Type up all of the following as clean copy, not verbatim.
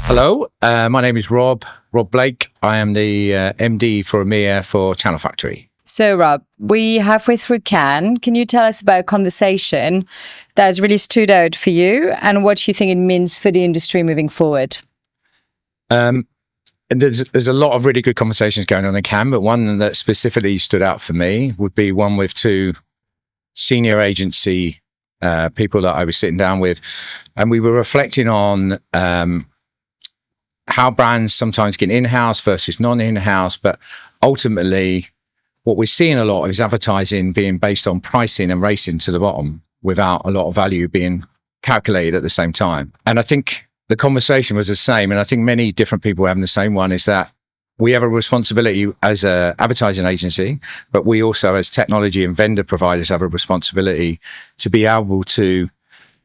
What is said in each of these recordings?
Hello, my name is Rob Blake. I am the MD for EMEA for Channel Factory. So, Rob, we halfway through Cannes. Can you tell us about a conversation that has really stood out for you and what you think it means for the industry moving forward? And there's a lot of really good conversations going on in Cannes, but one that specifically stood out for me would be one with two senior agency people that I was sitting down with, and we were reflecting on how brands sometimes get in-house versus non-in-house, but ultimately what we're seeing a lot is advertising being based on pricing and racing to the bottom without a lot of value being calculated at the same time. And I think the conversation was the same, and I think many different people are having the same one, is that we have a responsibility as an advertising agency, but we also as technology and vendor providers have a responsibility to be able to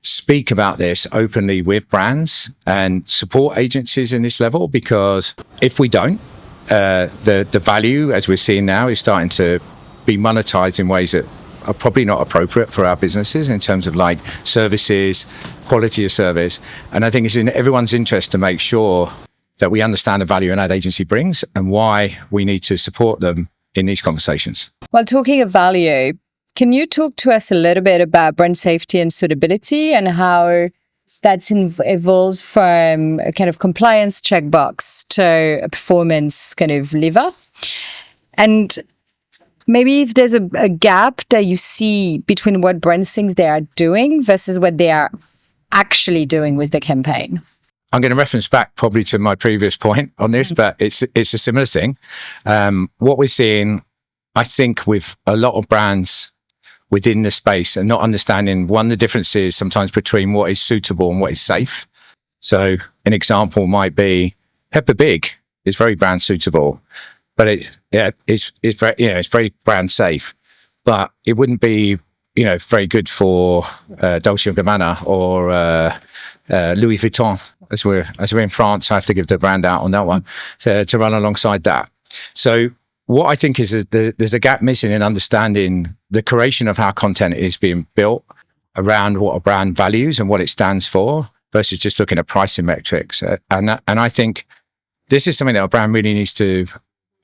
speak about this openly with brands and support agencies in this level, because if we don't, the value, as we're seeing now, is starting to be monetized in ways that are probably not appropriate for our businesses in terms of like services, quality of service. And I think it's in everyone's interest to make sure that we understand the value an ad agency brings and why we need to support them in these conversations. Well, talking of value, can you talk to us a little bit about brand safety and suitability and how that's evolved from a kind of compliance checkbox to a performance kind of lever? And maybe if there's a gap that you see between what brands think they are doing versus what they are actually doing with the campaign. I'm going to reference back probably to my previous point on this, but it's a similar thing. What we're seeing, I think, with a lot of brands within the space and not understanding, one, the differences sometimes between what is suitable and what is safe. So an example might be Peppa Pig is very brand suitable, but it's very, it's very brand safe, but it wouldn't be, very good for Dolce & Gabbana or Louis Vuitton. As we're in France, I have to give the brand out on that one to run alongside that. So what I think is that there's a gap missing in understanding the curation of how content is being built around what a brand values and what it stands for versus just looking at pricing metrics. And I think this is something that a brand really needs to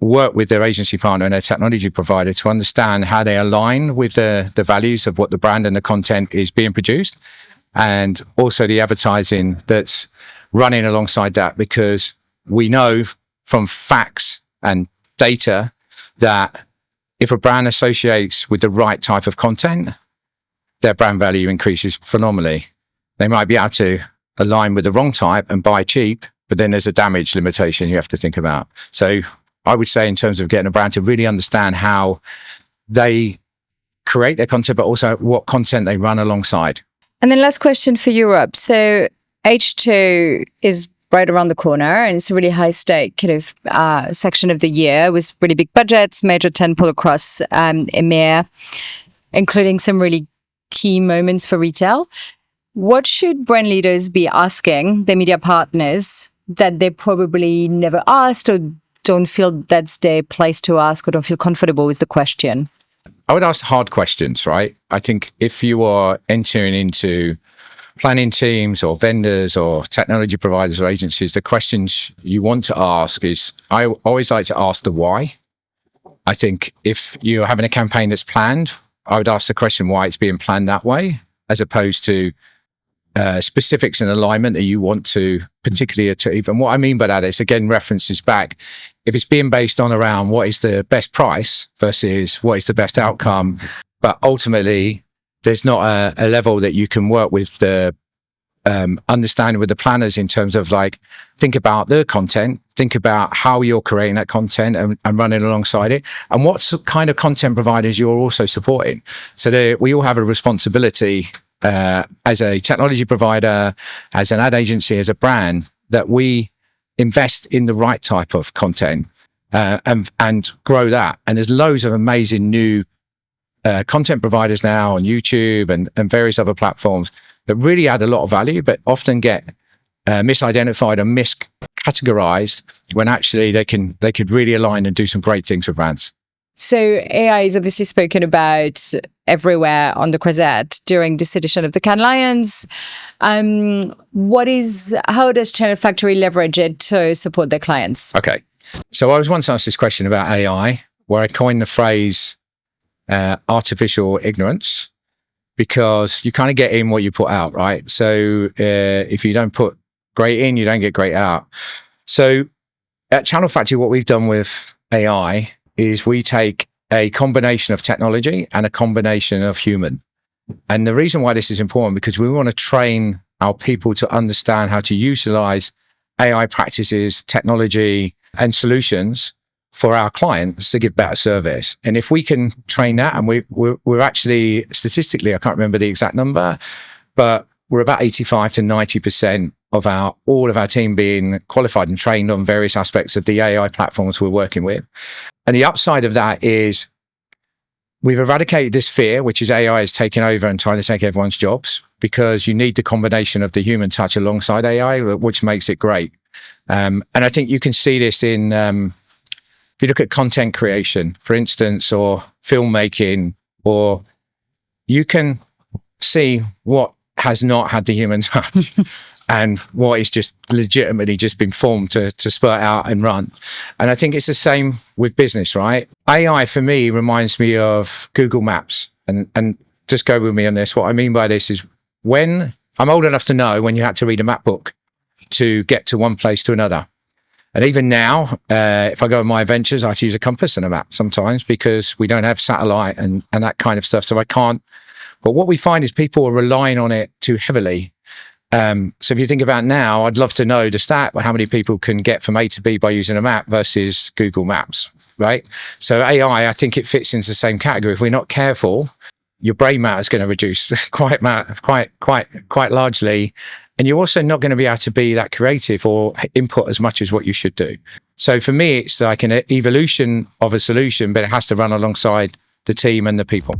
work with their agency partner and their technology provider to understand how they align with the values of what the brand and the content is being produced, and also the advertising that's running alongside that, because we know from facts and data that if a brand associates with the right type of content, their brand value increases phenomenally. They might be able to align with the wrong type and buy cheap, but then there's a damage limitation you have to think about. So I would say, in terms of getting a brand to really understand how they create their content, but also what content they run alongside. And then last question for Europe. So H2 is right around the corner, and it's a really high stake kind of section of the year with really big budgets, major tentpole across EMEA, including some really key moments for retail. What should brand leaders be asking their media partners that they probably never asked, or don't feel that's their place to ask, or don't feel comfortable with the question? I would ask hard questions, right? I think if you are entering into planning teams or vendors or technology providers or agencies, the questions you want to ask is, I always like to ask the why. I think if you're having a campaign that's planned, I would ask the question why it's being planned that way, as opposed to specifics and alignment that you want to particularly achieve. And what I mean by that is, again, references back. If it's being based on around what is the best price versus what is the best outcome, but ultimately there's not a level that you can work with the understanding with the planners in terms of like, think about the content, think about how you're creating that content and running alongside it, and what kind of content providers you're also supporting. So we all have a responsibility as a technology provider, as an ad agency, as a brand, that we invest in the right type of content and grow that. And there's loads of amazing new content providers now on YouTube and various other platforms that really add a lot of value, but often get misidentified and miscategorized when actually they could really align and do some great things for brands. So AI is obviously spoken about everywhere on the Croisette during this edition of the Cannes Lions. How does Channel Factory leverage it to support their clients? Okay. So I was once asked this question about AI, where I coined the phrase artificial ignorance, because you kind of get in what you put out, right? So if you don't put great in, you don't get great out. So at Channel Factory, what we've done with AI is we take a combination of technology and a combination of human. And the reason why this is important, because we want to train our people to understand how to utilize AI practices, technology, and solutions for our clients to give better service. And if we can train that, and we're actually statistically, I can't remember the exact number, but we're about 85 to 90% of all of our team being qualified and trained on various aspects of the AI platforms we're working with. And the upside of that is we've eradicated this fear, which is AI is taking over and trying to take everyone's jobs, because you need the combination of the human touch alongside AI, which makes it great. And I think you can see this in, if you look at content creation, for instance, or filmmaking, or you can see what has not had the human touch and what is just legitimately just been formed to spurt out and run. And I think it's the same with business, right? AI for me reminds me of Google Maps. And just go with me on this. What I mean by this is, when I'm old enough to know when you had to read a map book to get to one place to another. And even now, if I go on my adventures, I have to use a compass and a map sometimes, because we don't have satellite and that kind of stuff. So I can't. But what we find is people are relying on it too heavily. So if you think about now, I'd love to know the stat, how many people can get from A to B by using a map versus Google Maps, right? So AI, I think it fits into the same category. If we're not careful, your brain matter is going to reduce quite largely. And you're also not going to be able to be that creative or input as much as what you should do. So for me, it's like an evolution of a solution, but it has to run alongside the team and the people.